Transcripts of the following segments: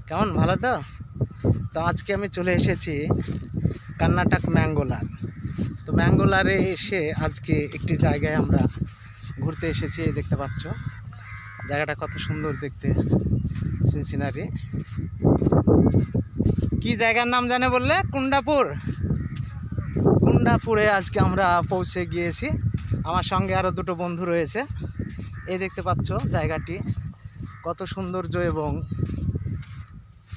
কেমন ভালো তো? তো আজকে আমি চলে এসেছি কর্ণাটক ম্যাঙ্গোলার। তো ম্যাঙ্গোলারে এসে আজকে একটি জায়গায় আমরা ঘুরতে এসেছি। দেখতে পাচ্ছ জায়গাটা কত সুন্দর দেখতে, সিনসিনারি। কি জায়গার নাম জানে বললে? কুন্ডাপুর। কুন্ডাপুরে আজকে আমরা পৌঁছে গিয়েছি। আমার সঙ্গে আরও দুটো বন্ধু রয়েছে। এই দেখতে পাচ্ছ জায়গাটি কত সৌন্দর্য এবং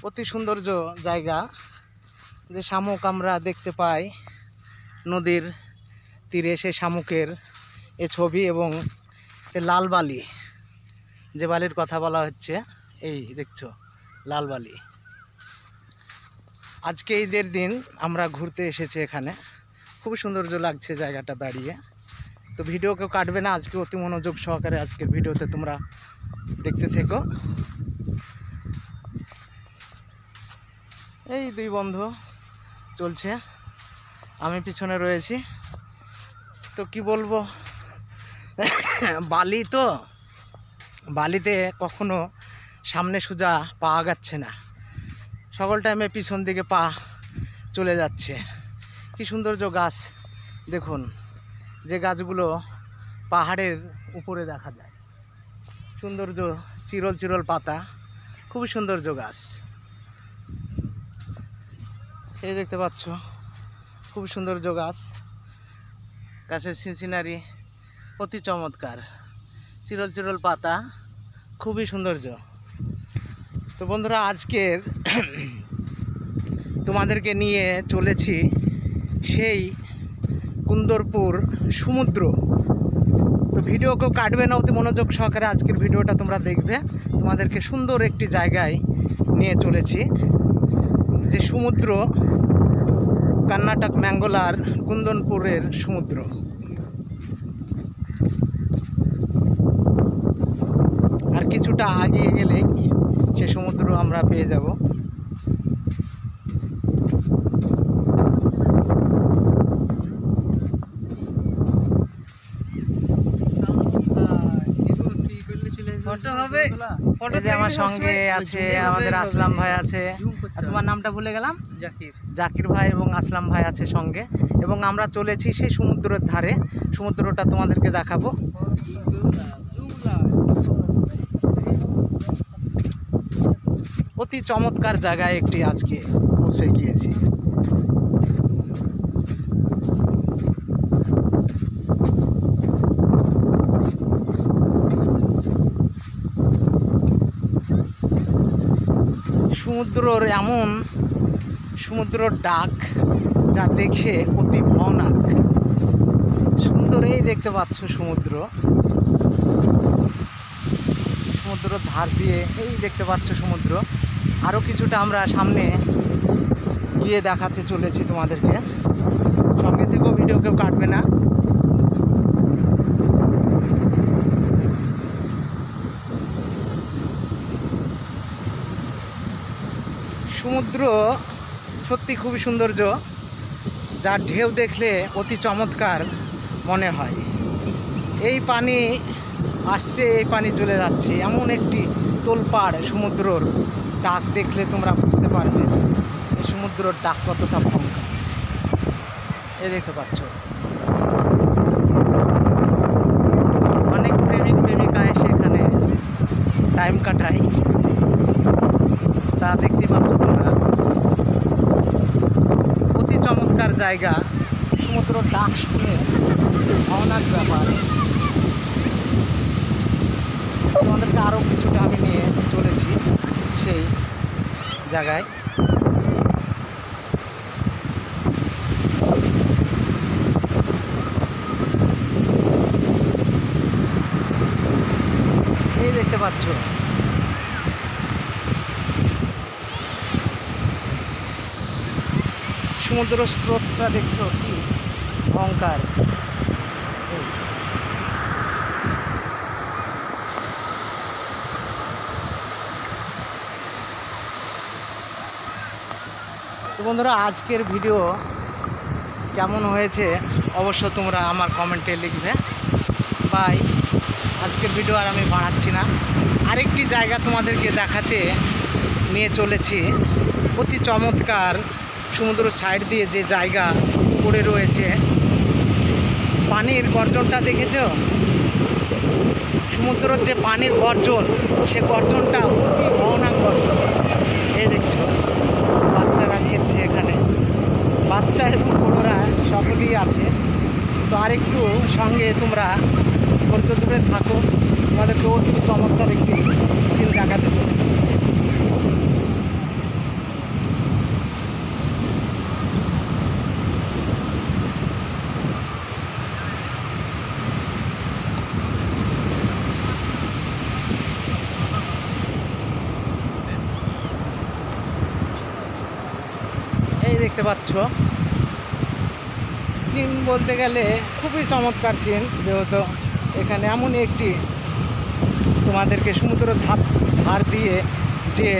অতি সৌন্দর্য জায়গা। যে শামুক আমরা দেখতে পাই নদীর তীরে, সে শামুকের এ ছবি এবং লাল বালি, যে বালির কথা বলা হচ্ছে, এই দেখছো লাল বালি। আজকে ঈদের দিন আমরা ঘুরতে এসেছি এখানে। খুবই সৌন্দর্য লাগছে জায়গাটা দাঁড়িয়ে। তো ভিডিও কেউ কাটবে না, আজকে অতি মনোযোগ সহকারে আজকের ভিডিওতে তোমরা দেখতে থেকো। এই দুই বন্ধু চলছে, আমি পিছনে রয়েছি। তো কি বলবো, বালি তো, বালিতে কখনো সামনে সোজা পাওয়া যাচ্ছে না, সকল টাইমে পিছন দিকে পা চলে যাচ্ছে। কি সৌন্দর্য গাছ দেখুন, যে গাছগুলো পাহাড়ের উপরে দেখা যায়। সৌন্দর্য, চিরল চিরল পাতা, খুবই সৌন্দর্য গাছ। এই দেখতে পাচ্ছ খুবই সৌন্দর্য গাছ, গাছের সিনসিনারি অতি চমৎকার, চিরল চিরল পাতা, খুবই সৌন্দর্য। তো বন্ধুরা, আজকের তোমাদেরকে নিয়ে চলেছি সেই কুন্দরপুর সমুদ্র। তো ভিডিও কেউ কাটবে না, অতি মনোযোগ সহকারে আজকের ভিডিওটা তোমরা দেখবে। তোমাদেরকে সুন্দর একটি জায়গায় নিয়ে চলেছি, যে সমুদ্র কর্ণাটক ম্যাঙ্গোলার কুন্দনপুরের সমুদ্র। আর কিছুটা এগিয়ে গেলেই সে সমুদ্র আমরা পেয়ে যাব। আমার সঙ্গে আছে আমাদের আসলাম ভাই আছে, তোমার নামটা ভুলে গেলাম, জাকির ভাই এবং আসলাম ভাই আছে সঙ্গে। এবং আমরা চলেছি সেই সমুদ্রের ধারে, সমুদ্রটা তোমাদেরকে দেখাবো। অতি চমৎকার জায়গায় একটি আজকে পৌঁছে গিয়েছি। সমুদ্রর এমন সমুদ্রর ডাক যা দেখে অতি ভয়ানক সুন্দর। এই দেখতে পাচ্ছ সমুদ্র, সমুদ্রের ধার দিয়ে এই দেখতে পাচ্ছ সমুদ্র। আরও কিছুটা আমরা সামনে গিয়ে দেখাতে চলেছি তোমাদেরকে, সঙ্গে থেকেও ভিডিও কেউ কাটবে না। সমুদ্র সত্যি খুবই সৌন্দর্য, যার ঢেউ দেখলে অতি চমৎকার মনে হয়। এই পানি আসছে, এই পানি চলে যাচ্ছে, এমন একটি তোলপাড় সমুদ্রর ডাক দেখলে তোমরা বুঝতে পারবে এই সমুদ্রর ডাক কতটা ভয়ঙ্কর। এই দেখতে পাচ্ছ অনেক প্রেমিক প্রেমিকা এসে এখানে টাইম কাটায়, তা দেখতে পাচ্ছ তোমরা। অতি চমৎকার জায়গা, সমুদ্র ডাক শুনে ভয়ানক ব্যাপার। তোমাদেরকে আরও কিছুটা আমি নিয়ে চলেছি সেই জায়গায়। এই দেখতে পাচ্ছ সমুদ্র স্রোতটা, দেখছো কি ভয়ঙ্কর। তো বন্ধুরা, আজকের ভিডিও কেমন হয়েছে অবশ্য তোমরা আমার কমেন্টে লিখবে। বাই, আজকের ভিডিও আর আমি বাড়াচ্ছি না, আরেকটি জায়গা তোমাদেরকে দেখাতে নিয়ে চলেছি। অতি চমৎকার সমুদ্র সাইড দিয়ে যে জায়গা পড়ে রয়েছে, পানির গর্জনটা দেখেছো? সমুদ্রের যে পানির গর্জন, সে গর্জনটা অতি ভয়ানক গর্জন। এই দেখছো বাচ্চারা খেলছে এখানে, বাচ্চা এবং বড়রা সকলেই আছে। তো আরেকটু সঙ্গে তোমরা ধৈর্য ধরে থাকো, তোমাদেরকে অতি চমৎকার একটি সিন দেখাতে চলেছি। এই দেখতে পাচ্ছ, সিন বলতে গেলে খুবই চমৎকার সিন, যেহেতু এখানে এমনই একটি তোমাদেরকে সমুদ্র ধার দিয়ে যে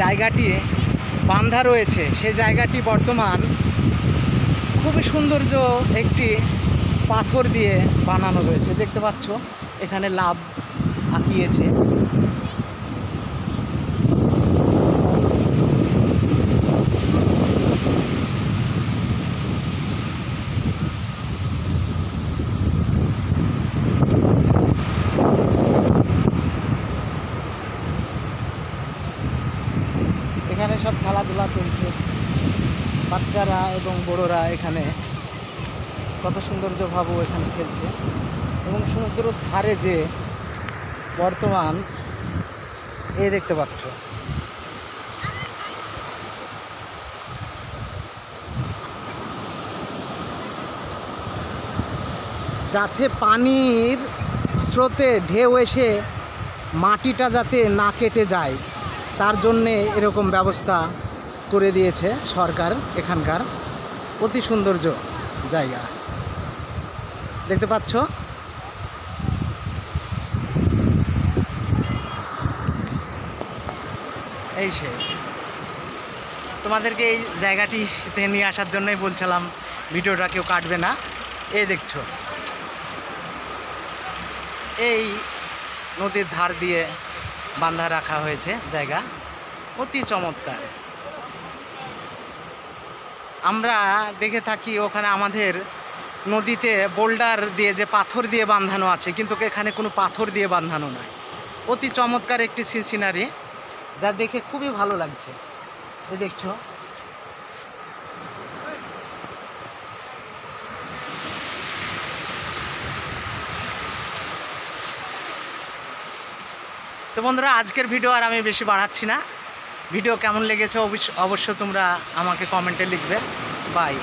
জায়গাটি বাঁধা রয়েছে, সেই জায়গাটি বর্তমান খুবই সৌন্দর্য একটি পাথর দিয়ে বানানো রয়েছে। দেখতে পাচ্ছ এখানে লাভ আঁকিয়েছে। এখানে সব খেলাধুলা চলছে, বাচ্চারা এবং বড়রা এখানে কত সৌন্দর্যভাবেও এখানে খেলছে। এবং সমুদ্রের ধারে যে বর্তমান এই দেখতে পাচ্ছ, যাতে পানির স্রোতে ঢেউ এসে মাটিটা যাতে না কেটে যায়, তার জন্যে এরকম ব্যবস্থা করে দিয়েছে সরকার। এখানকার অতি সৌন্দর্য জায়গা দেখতে পাচ্ছ। এই সে তোমাদেরকে এই জায়গাটিতে নিয়ে আসার জন্যই বলছিলাম, ভিডিওটা কেউ কাটবে না। এই দেখছো এই নদীর ধার দিয়ে বাঁধা রাখা হয়েছে জায়গা, অতি চমৎকার। আমরা দেখে থাকি ওখানে আমাদের নদীতে বোল্ডার দিয়ে যে পাথর দিয়ে বাঁধানো আছে, কিন্তু এখানে কোনো পাথর দিয়ে বাঁধানো নয়। অতি চমৎকার একটি সিনারি, যা দেখে খুবই ভালো লাগছে। এই দেখছো তো বন্ধুরা, আজকের ভিডিও আর আমি বেশি বাড়াচ্ছি না। ভিডিও কেমন লেগেছে অবশ্য তোমরা আমাকে কমেন্টে লিখবে। বাই।